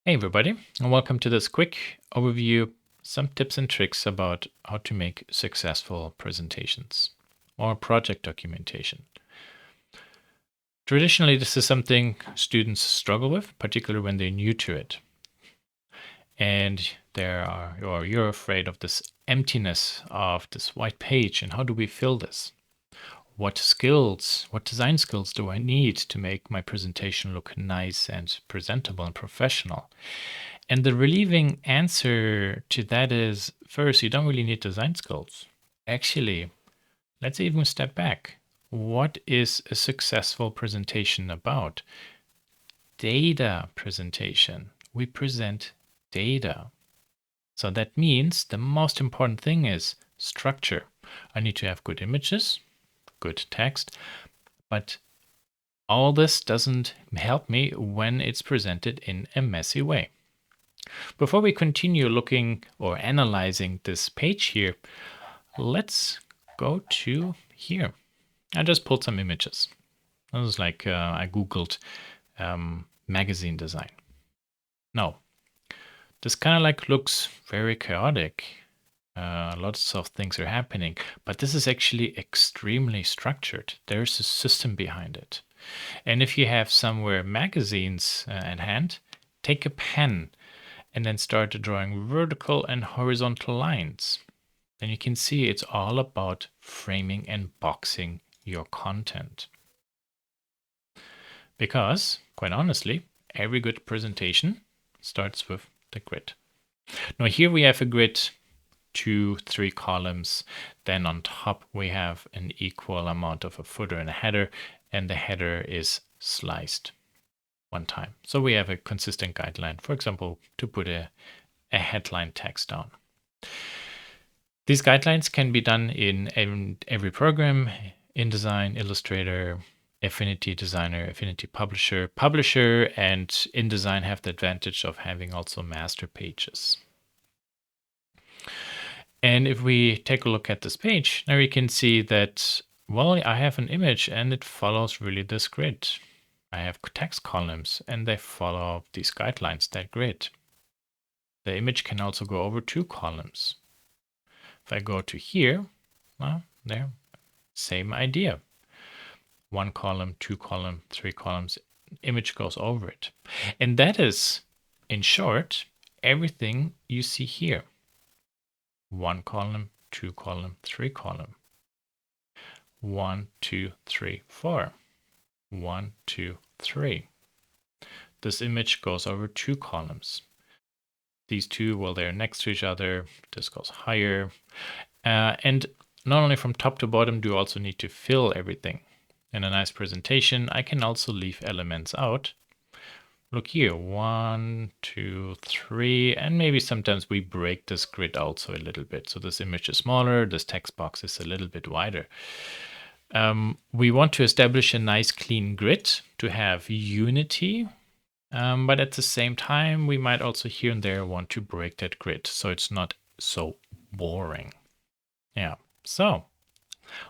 Hey everybody, and welcome to this quick overview, some tips and tricks about how to make successful presentations or project documentation. Traditionally, this is something students struggle with, particularly when they're new to it. And you're afraid of this emptiness of this white page, and how do we fill this? What design skills do I need to make my presentation look nice and presentable and professional? And the relieving answer to that is, first, you don't really need design skills. Actually, let's even step back. What is a successful presentation about? Data presentation. We present data. So that means the most important thing is structure. I need to have good images, good text, but all this doesn't help me when it's presented in a messy way. Before we continue looking or analyzing this page here, let's go to here. I just pulled some images. This was like I Googled magazine design. No, this kind of like looks very chaotic. Lots of things are happening, but this is actually extremely structured. There's a system behind it. And if you have somewhere magazines at hand, take a pen and then start drawing vertical and horizontal lines. Then you can see it's all about framing and boxing your content. Because, quite honestly, every good presentation starts with the grid. Now here we have a grid, 2-3 columns. Then on top we have an equal amount of a footer and a header, and the header is sliced one time. So we have a consistent guideline, for example, to put a headline text down. These guidelines can be done in every program, InDesign, Illustrator, Affinity Designer, Affinity Publisher. Publisher and InDesign have the advantage of having also master pages. And if we take a look at this page, now we can see that, well, I have an image and it follows really this grid. I have text columns and they follow these guidelines, that grid. The image can also go over 2 columns. If I go to here, well, there, same idea. 1 column, 2 column, 3 columns, image goes over it. And that is, in short, everything you see here. 1 column, 2 column, 3 column. 1, 2, 3, 4. 1, 2, 3. This image goes over 2 columns. These two, well, they're next to each other. This goes higher. And not only from top to bottom do you also need to fill everything. In a nice presentation, I can also leave elements out. Look here, 1, 2, 3, and maybe sometimes we break this grid also a little bit. So this image is smaller, this text box is a little bit wider. We want to establish a nice clean grid to have unity, but at the same time, we might also here and there want to break that grid so it's not so boring. Yeah, so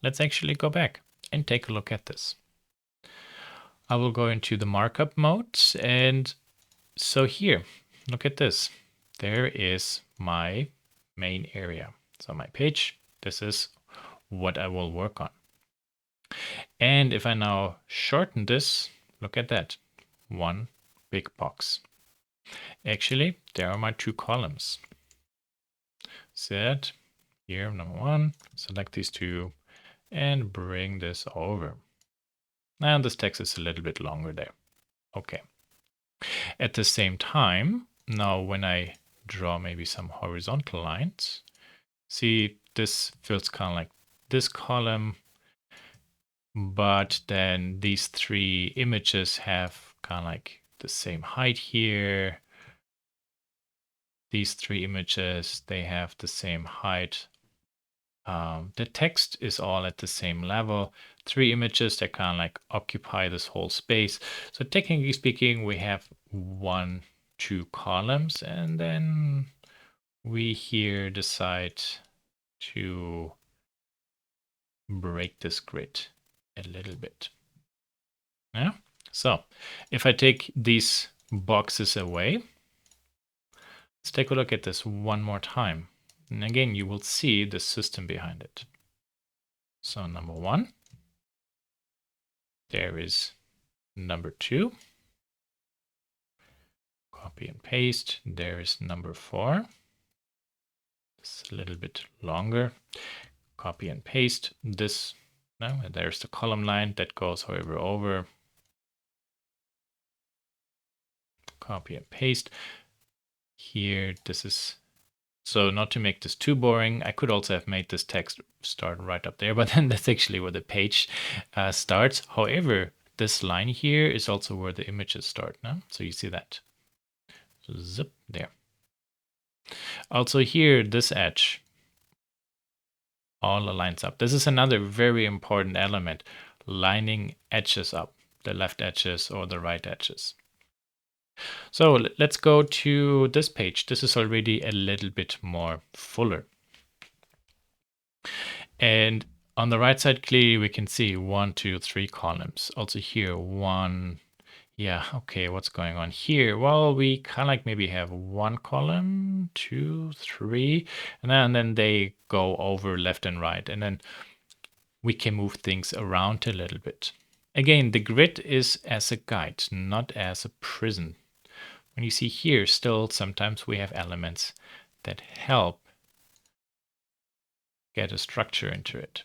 let's actually go back and take a look at this. I will go into the markup mode, and so here, look at this. There is my main area. So my page, this is what I will work on. And if I now shorten this, look at that, one big box. Actually, there are my 2 columns. Set here, number 1, select these 2 and bring this over. And this text is a little bit longer there. Okay. At the same time, now when I draw maybe some horizontal lines, see this feels kind of like this column, but then these 3 images have kind of like the same height here. These 3 images, they have the same height. The text is all at the same level. 3 images that kind of like occupy this whole space. So technically speaking, we have 1, 2 columns, and then we here decide to break this grid a little bit. Yeah. So if I take these boxes away, Let's take a look at this one more time. And again, you will see the system behind it. So number 1, there is number 2. Copy and paste. There is number 4. It's a little bit longer. Copy and paste this. Now there's the column line that goes, however, over. Copy and paste. Here, this is, so not to make this too boring, I could also have made this text start right up there, but then that's actually where the page starts. However, this line here is also where the images start. No? So you see that. So zip there. Also here, this edge all lines up. This is another very important element, lining edges up, the left edges or the right edges. So let's go to this page. This is already a little bit more fuller. And on the right side, clearly we can see 1, 2, 3 columns. Also here, 1. Yeah, okay, what's going on here? Well, we kind of like maybe have 1 column, 2, 3, and then they go over left and right. And then we can move things around a little bit. Again, the grid is as a guide, not as a prison. When you see here, still sometimes we have elements that help get a structure into it.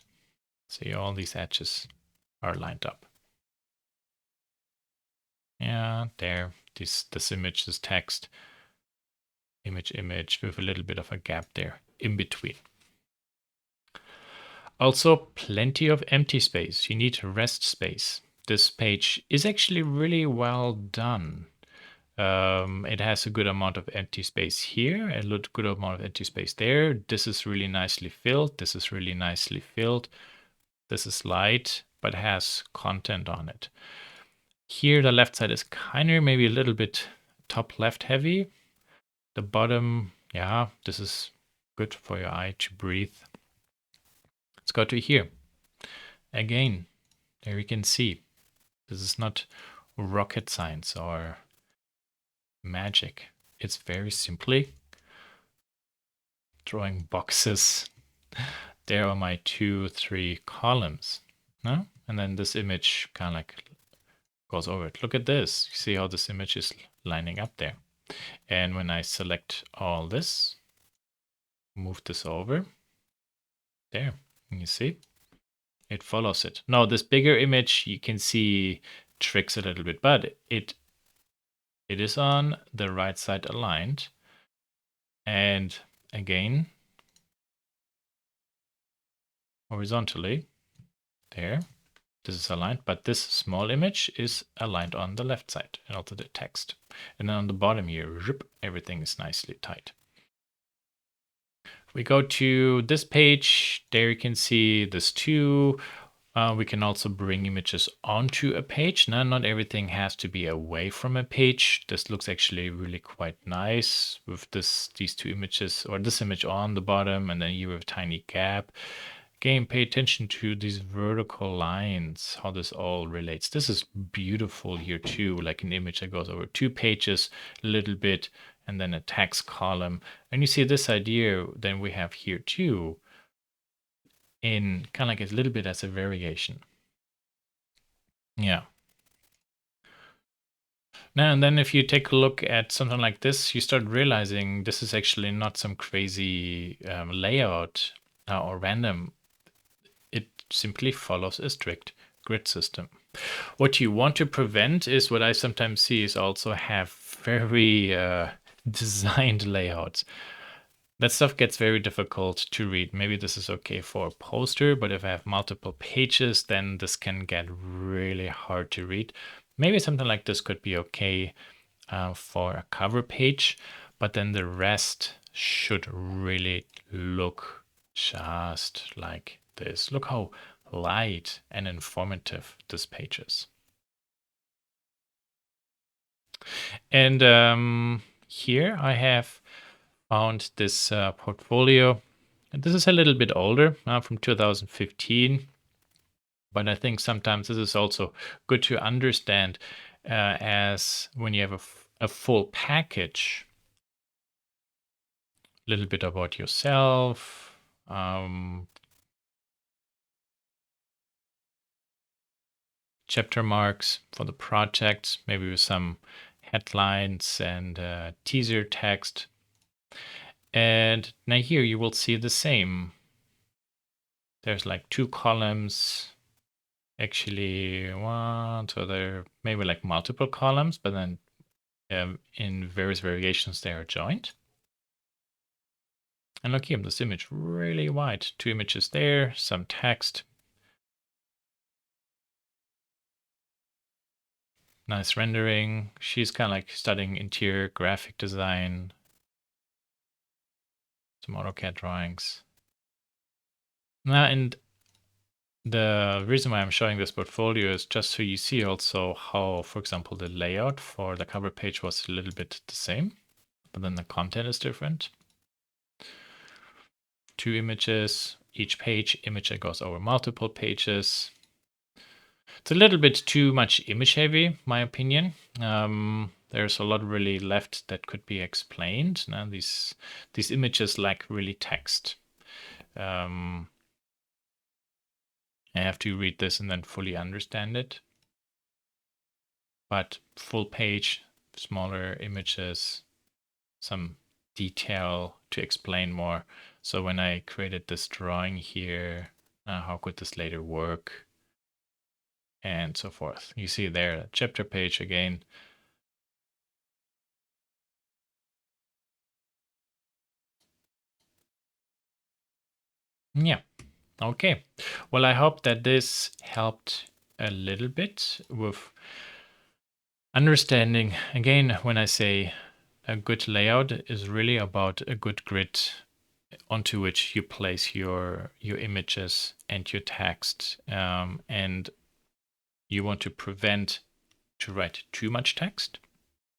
See, all these edges are lined up. Yeah, there, this image, this text, image with a little bit of a gap there in between. Also, plenty of empty space. You need rest space. This page is actually really well done. It has a good amount of empty space here, a good amount of empty space there. This is really nicely filled. This is really nicely filled. This is light, but has content on it. Here, the left side is kind of maybe a little bit top left heavy. The bottom, yeah, this is good for your eye to breathe. Let's go to here. Again, there you can see, this is not rocket science or magic. It's very simply drawing boxes. There are my 2, 3 columns. No? And then this image kind of like goes over it. Look at this. You see how this image is lining up there. And when I select all this, move this over, there, you see, it follows it. Now this bigger image, you can see tricks a little bit, but it is on the right side aligned. And again, horizontally, there, this is aligned, but this small image is aligned on the left side and also the text. And then on the bottom here, everything is nicely tight. We go to this page, there you can see this too. We can also bring images onto a page. Now, not everything has to be away from a page. This looks actually really quite nice with these 2 images, or this image on the bottom, and then you have a tiny gap. Again, pay attention to these vertical lines, how this all relates. This is beautiful here too, like an image that goes over 2 pages, a little bit, and then a text column. And you see this idea, then we have here too, in kind of like a little bit as a variation. Yeah. Now, and then if you take a look at something like this, you start realizing this is actually not some crazy layout or random. It simply follows a strict grid system. What you want to prevent is what I sometimes see is also have very designed layouts. That stuff gets very difficult to read. Maybe this is okay for a poster, but if I have multiple pages, then this can get really hard to read. Maybe something like this could be okay for a cover page, but then the rest should really look just like this. Look how light and informative this page is. And here I have found this portfolio. And this is a little bit older, from 2015. But I think sometimes this is also good to understand as when you have a full package, little bit about yourself. Chapter marks for the project, maybe with some headlines and teaser text. And now here you will see the same. There's like 2 columns, actually one, so there maybe like multiple columns, but then in various variations they are joined. And look here, this image really wide, 2 images there, some text. Nice rendering. She's kind of like studying interior graphic design. Some AutoCAD drawings. Now, and the reason why I'm showing this portfolio is just so you see also how, for example, the layout for the cover page was a little bit the same, but then the content is different. 2 images, each page image that goes over multiple pages. It's a little bit too much image heavy, my opinion. There's a lot really left that could be explained. Now these images lack really text. I have to read this and then fully understand it. But full page, smaller images, some detail to explain more. So when I created this drawing here, how could this later work? And so forth. You see there, chapter page again. Yeah, okay. Well, I hope that this helped a little bit with understanding. Again, when I say a good layout is really about a good grid onto which you place your images and your text, and you want to prevent to write too much text.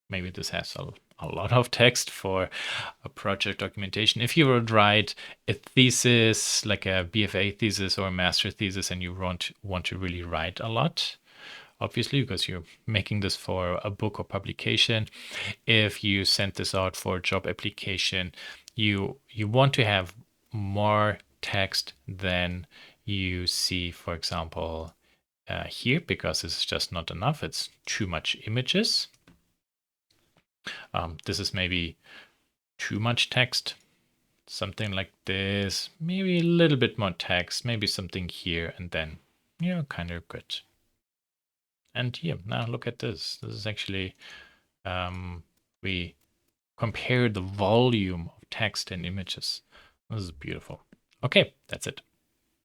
Maybe this has a lot of text for a project documentation. If you would write a thesis, like a BFA thesis or a master thesis, and you want to really write a lot, obviously, because you're making this for a book or publication. If you send this out for a job application, you want to have more text than you see, for example, here, because it's just not enough. It's too much images. This is maybe too much text. Something like this, maybe a little bit more text, maybe something here, and then, kind of good. And here, now look at this. This is actually, we compare the volume of text and images. This is beautiful. Okay, that's it.